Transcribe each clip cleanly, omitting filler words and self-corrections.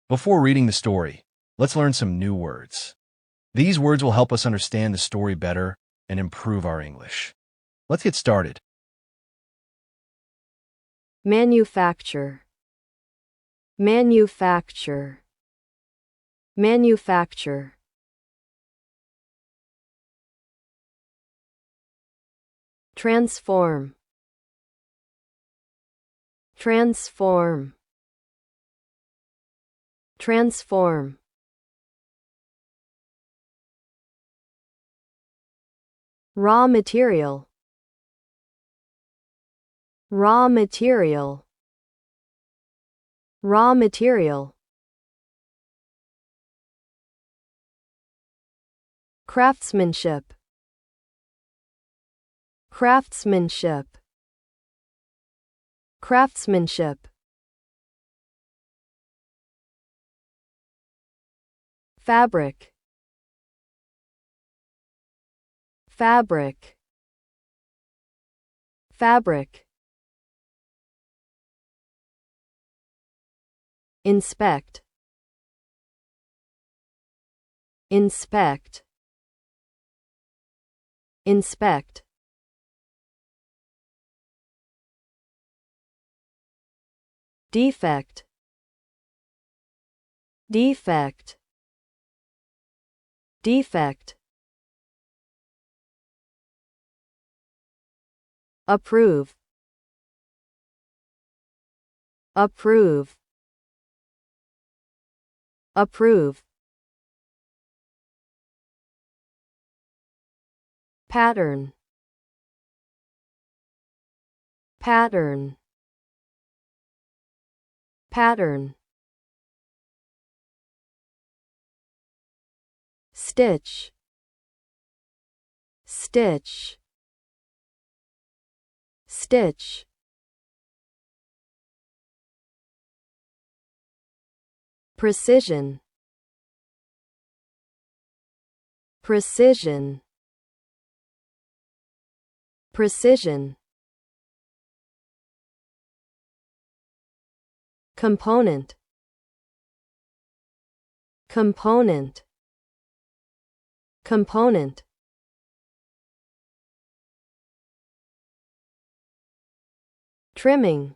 Before reading the story, let's learn some new words. These words will help us understand the story better and improve our English. Let's get started. Manufacture, manufacture, manufacture. Transform, transform, transform. Raw material, raw material, raw material. Craftsmanship, craftsmanship, craftsmanship. Fabric, fabric, fabric. Inspect, inspect, inspect. Defect, defect, defect. Approve, approve, approve. Pattern, pattern, pattern. Stitch, stitch, stitch. Precision, precision, precision. Component, component, component. Trimming,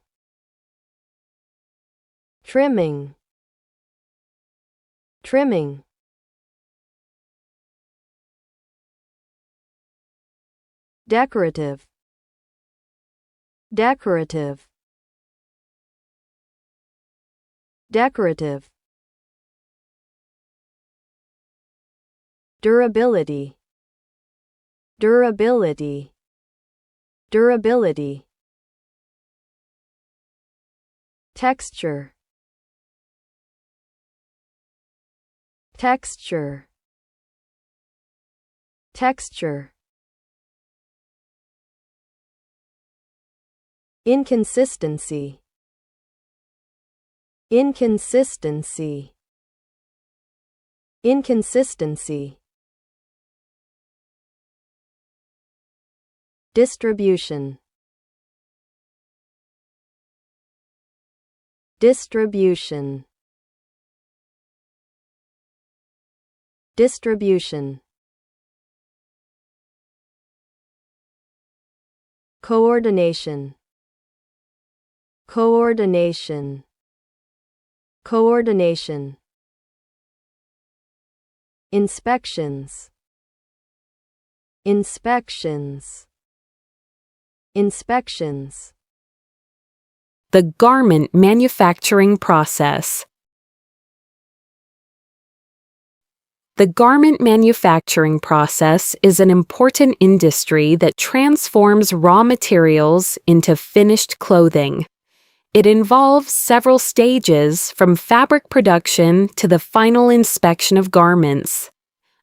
trimming, trimming. Decorative, decorative, decorative. Durability, durability, durability. Texture, texture, texture. Inconsistency, inconsistency, inconsistency. Distribution, distribution, distribution. Coordination, coordination, coordination. Inspections, inspections, inspections. The garment manufacturing process. The garment manufacturing process is an important industry that transforms raw materials into finished clothing. It involves several stages from fabric production to the final inspection of garments.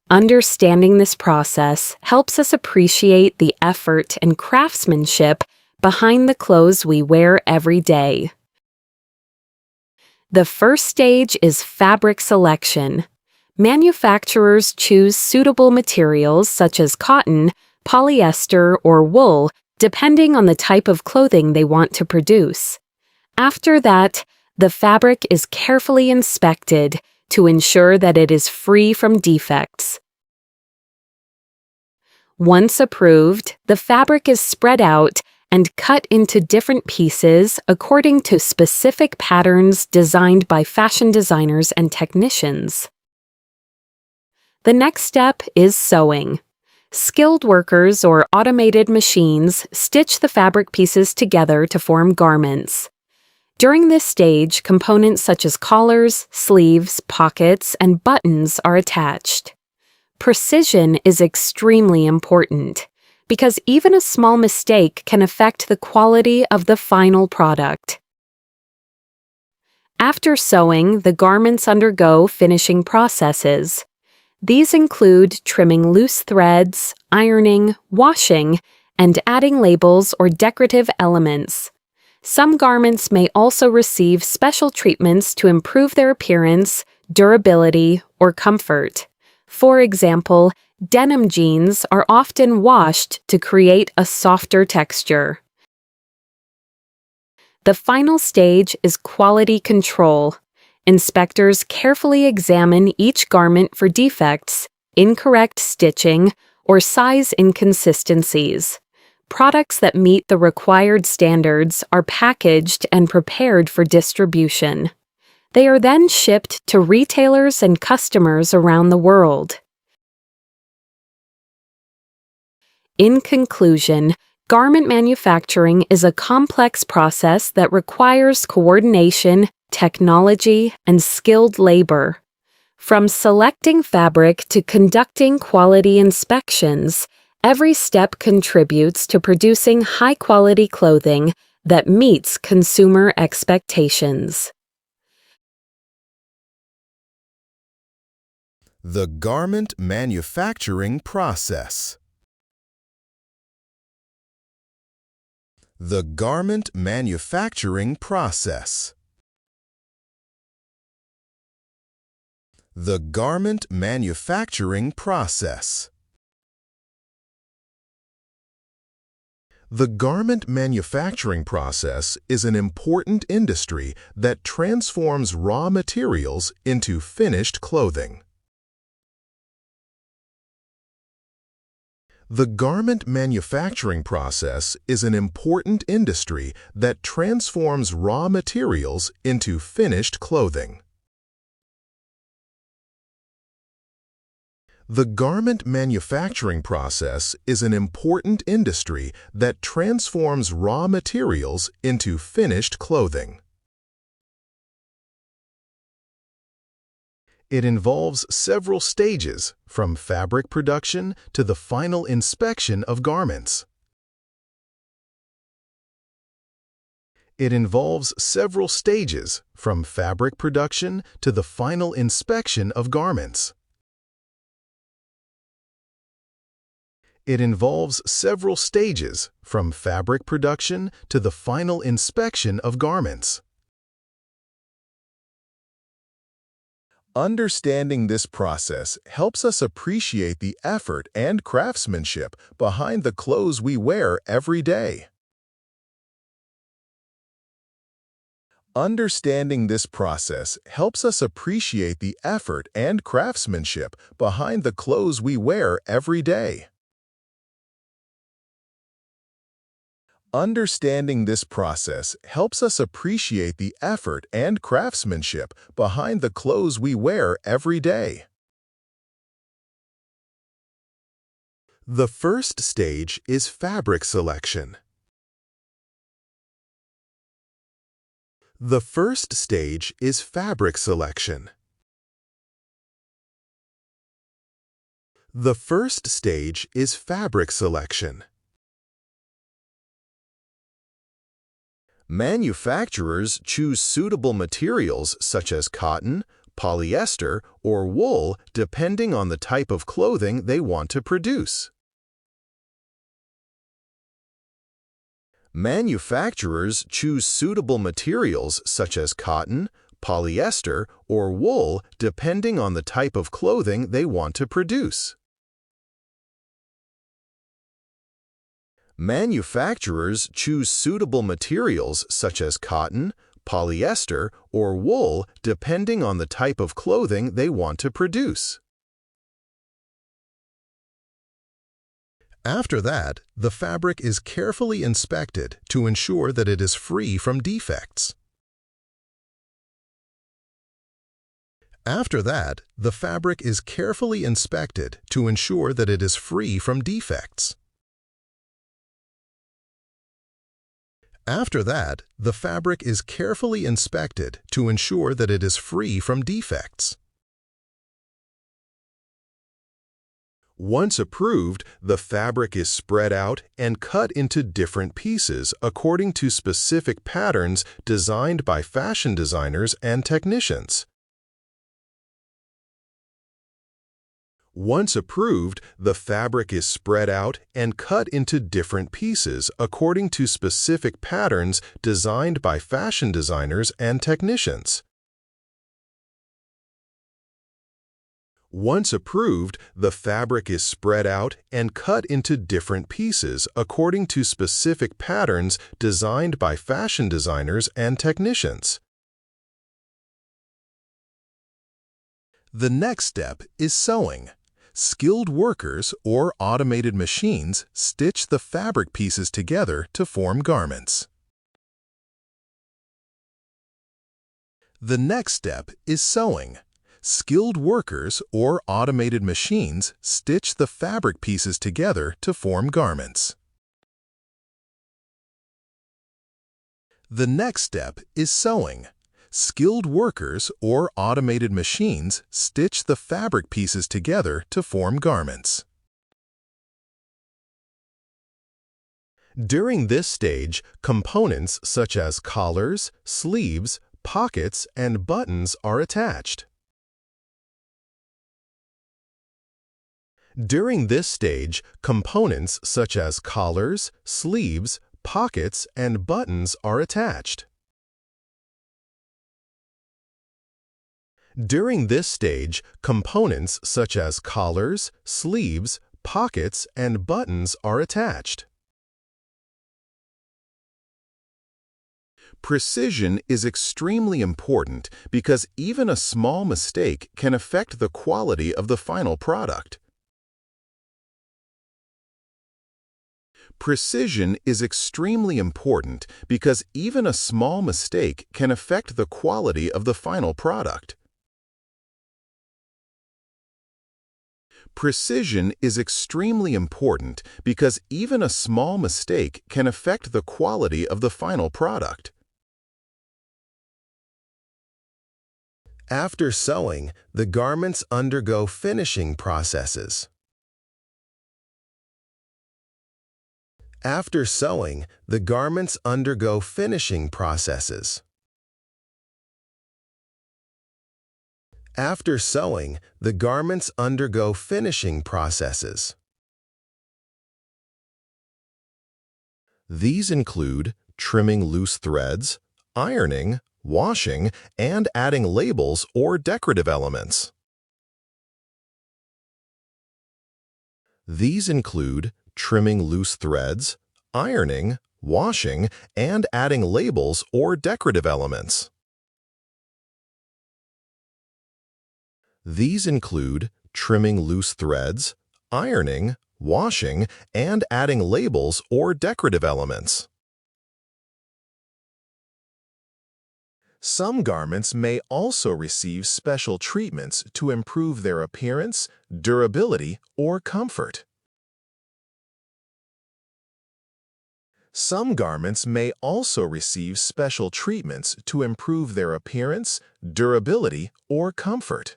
Understanding this process helps us appreciate the effort and craftsmanship behind the clothes we wear every day. The first stage is fabric selection. Manufacturers choose suitable materials such as cotton, polyester, or wool, depending on the type of clothing they want to produce. After that, The fabric is carefully inspected to ensure that it is free from defects. Once approved, the fabric is spread out and cut into different pieces according to specific patterns designed by fashion designers and technicians. The next step is sewing. Skilled workers or automated machines stitch the fabric pieces together to form garments. During this stage, components such as collars, sleeves, pockets, and buttons are attached. Precision is extremely important because even a small mistake can affect the quality of the final product. After sewing, the garments undergo finishing processes. These include trimming loose threads, ironing, washing, and adding labels or decorative elements. Some garments may also receive special treatments to improve their appearance, durability, or comfort. For example, denim jeans are often washed to create a softer texture. The final stage is quality control. Inspectors carefully examine each garment for defects, incorrect stitching, or size inconsistencies. Products that meet the required standards are packaged and prepared for distribution. They are then shipped to retailers and customers around the world. In conclusion, garment manufacturing is a complex process that requires coordination, technology, and skilled labor. From selecting fabric to conducting quality inspections, every step contributes to producing high-quality clothing that meets consumer expectations. The garment manufacturing process. The garment manufacturing process. The garment manufacturing process. The garment manufacturing process is an important industry that transforms raw materials into finished clothing. The garment manufacturing process is an important industry that transforms raw materials into finished clothing. The garment manufacturing process is an important industry that transforms raw materials into finished clothing. It involves several stages, from fabric production to the final inspection of garments. It involves several stages, from fabric production to the final inspection of garments. It involves several stages, from fabric production to the final inspection of garments. Understanding this process helps us appreciate the effort and craftsmanship behind the clothes we wear every day. Understanding this process helps us appreciate the effort and craftsmanship behind the clothes we wear every day. Understanding this process helps us appreciate the effort and craftsmanship behind the clothes we wear every day. The first stage is fabric selection. The first stage is fabric selection. The first stage is fabric selection. Manufacturers choose suitable materials such as cotton, polyester, or wool depending on the type of clothing they want to produce. Manufacturers choose suitable materials such as cotton, polyester, or wool depending on the type of clothing they want to produce. Manufacturers choose suitable materials such as cotton, polyester, or wool depending on the type of clothing they want to produce. After that, the fabric is carefully inspected to ensure that it is free from defects. After that, the fabric is carefully inspected to ensure that it is free from defects. After that, the fabric is carefully inspected to ensure that it is free from defects. Once approved, the fabric is spread out and cut into different pieces according to specific patterns designed by fashion designers and technicians. Once approved, the fabric is spread out and cut into different pieces according to specific patterns designed by fashion designers and technicians. Once approved, the fabric is spread out and cut into different pieces according to specific patterns designed by fashion designers and technicians. The next step is sewing. Skilled workers or automated machines stitch the fabric pieces together to form garments. The next step is sewing. Skilled workers or automated machines stitch the fabric pieces together to form garments. The next step is sewing. Skilled workers or automated machines stitch the fabric pieces together to form garments. During this stage, components such as collars, sleeves, pockets, and buttons are attached. During this stage, components such as collars, sleeves, pockets, and buttons are attached. During this stage, components such as collars, sleeves, pockets, and buttons are attached. Precision is extremely important because even a small mistake can affect the quality of the final product. Precision is extremely important because even a small mistake can affect the quality of the final product. Precision is extremely important because even a small mistake can affect the quality of the final product. After sewing, the garments undergo finishing processes. After sewing, the garments undergo finishing processes. After sewing, the garments undergo finishing processes. These include trimming loose threads, ironing, washing, and adding labels or decorative elements. These include trimming loose threads, ironing, washing, and adding labels or decorative elements. These include trimming loose threads, ironing, washing, and adding labels or decorative elements. Some garments may also receive special treatments to improve their appearance, durability, or comfort. Some garments may also receive special treatments to improve their appearance, durability, or comfort.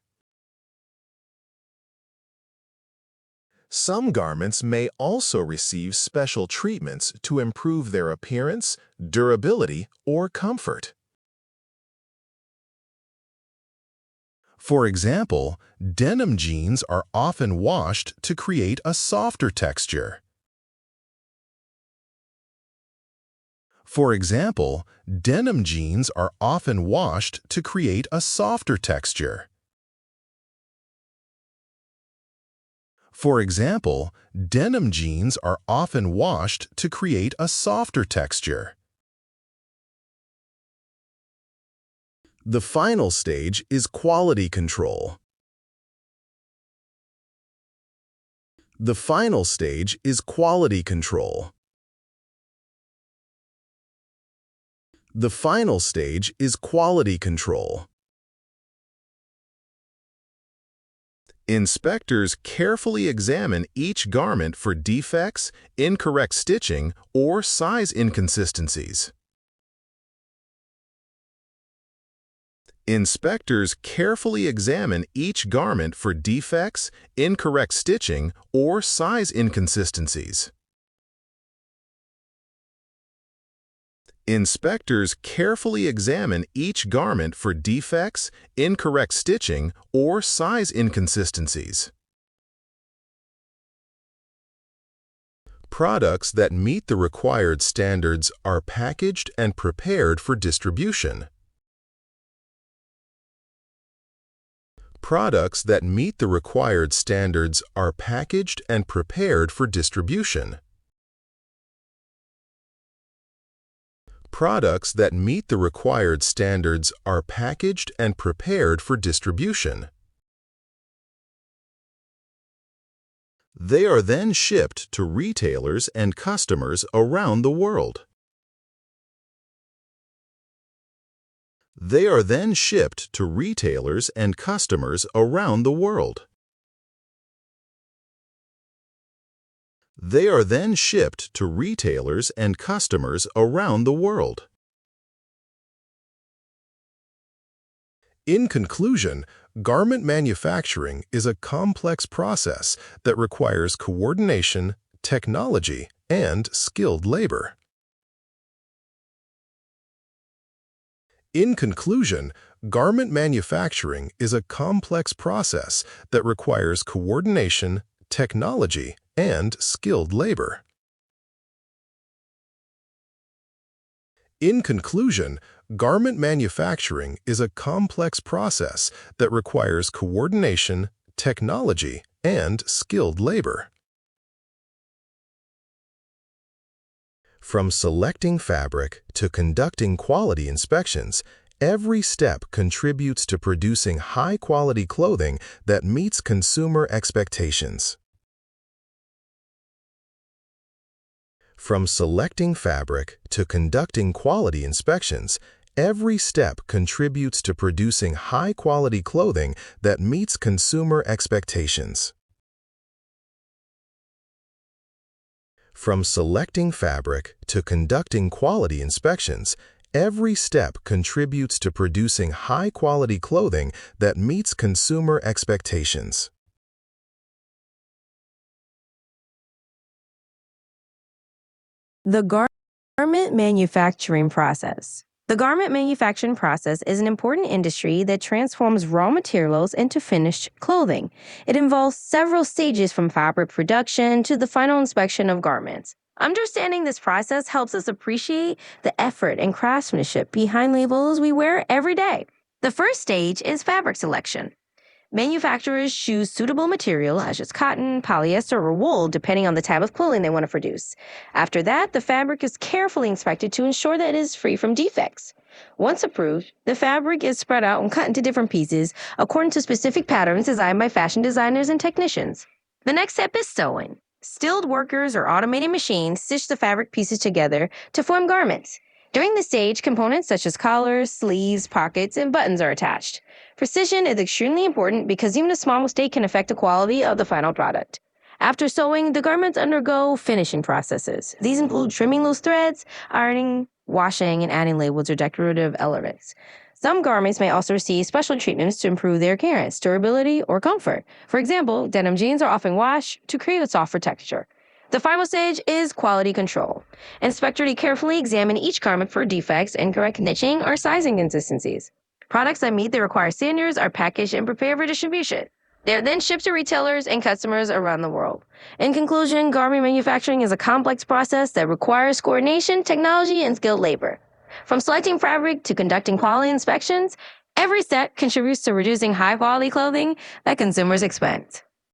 Some garments may also receive special treatments to improve their appearance, durability, or comfort. For example, denim jeans are often washed to create a softer texture. For example, denim jeans are often washed to create a softer texture. For example, denim jeans are often washed to create a softer texture. The final stage is quality control. The final stage is quality control. The final stage is quality control. Inspectors carefully examine each garment for defects, incorrect stitching, or size inconsistencies. Inspectors carefully examine each garment for defects, incorrect stitching, or size inconsistencies. Inspectors carefully examine each garment for defects, incorrect stitching, or size inconsistencies. Products that meet the required standards are packaged and prepared for distribution. Products that meet the required standards are packaged and prepared for distribution. Products that meet the required standards are packaged and prepared for distribution. They are then shipped to retailers and customers around the world. They are then shipped to retailers and customers around the world. They are then shipped to retailers and customers around the world. In conclusion, garment manufacturing is a complex process that requires coordination, technology, and skilled labor. In conclusion, garment manufacturing is a complex process that requires coordination, technology, and skilled labor. In conclusion, garment manufacturing is a complex process that requires coordination, technology, and skilled labor. From selecting fabric to conducting quality inspections, every step contributes to producing high-quality clothing that meets consumer expectations. From selecting fabric to conducting quality inspections, every step contributes to producing high-quality clothing that meets consumer expectations. From selecting fabric to conducting quality inspections, every step contributes to producing high-quality clothing that meets consumer expectations. The garment manufacturing process. The garment manufacturing process is an important industry that transforms raw materials into finished clothing. It involves several stages from fabric production to the final inspection of garments. Understanding this process helps us appreciate the effort and craftsmanship behind labels we wear every day. The first stage is fabric selection. Manufacturers choose suitable material, such as cotton, polyester, or wool, depending on the type of clothing they want to produce. After that, the fabric is carefully inspected to ensure that it is free from defects. Once approved, the fabric is spread out and cut into different pieces according to specific patterns designed by fashion designers and technicians. The next step is sewing. Skilled workers or automated machines stitch the fabric pieces together to form garments. During this stage, components such as collars, sleeves, pockets, and buttons are attached. Precision is extremely important because even a small mistake can affect the quality of the final product. After sewing, the garments undergo finishing processes. These include trimming loose threads, ironing, washing, and adding labels or decorative elements. Some garments may also receive special treatments to improve their appearance, durability, or comfort. For example, denim jeans are often washed to create a softer texture. The final stage is quality control. Inspectors carefully examine each garment for defects, incorrect stitching, or size inconsistencies. Products that meet the required standards are packaged and prepared for distribution. They are then shipped to retailers and customers around the world. In conclusion, garment manufacturing is a complex process that requires coordination, technology, and skilled labor. From selecting fabric to conducting quality inspections, every step contributes to producing high-quality clothing that consumers expect.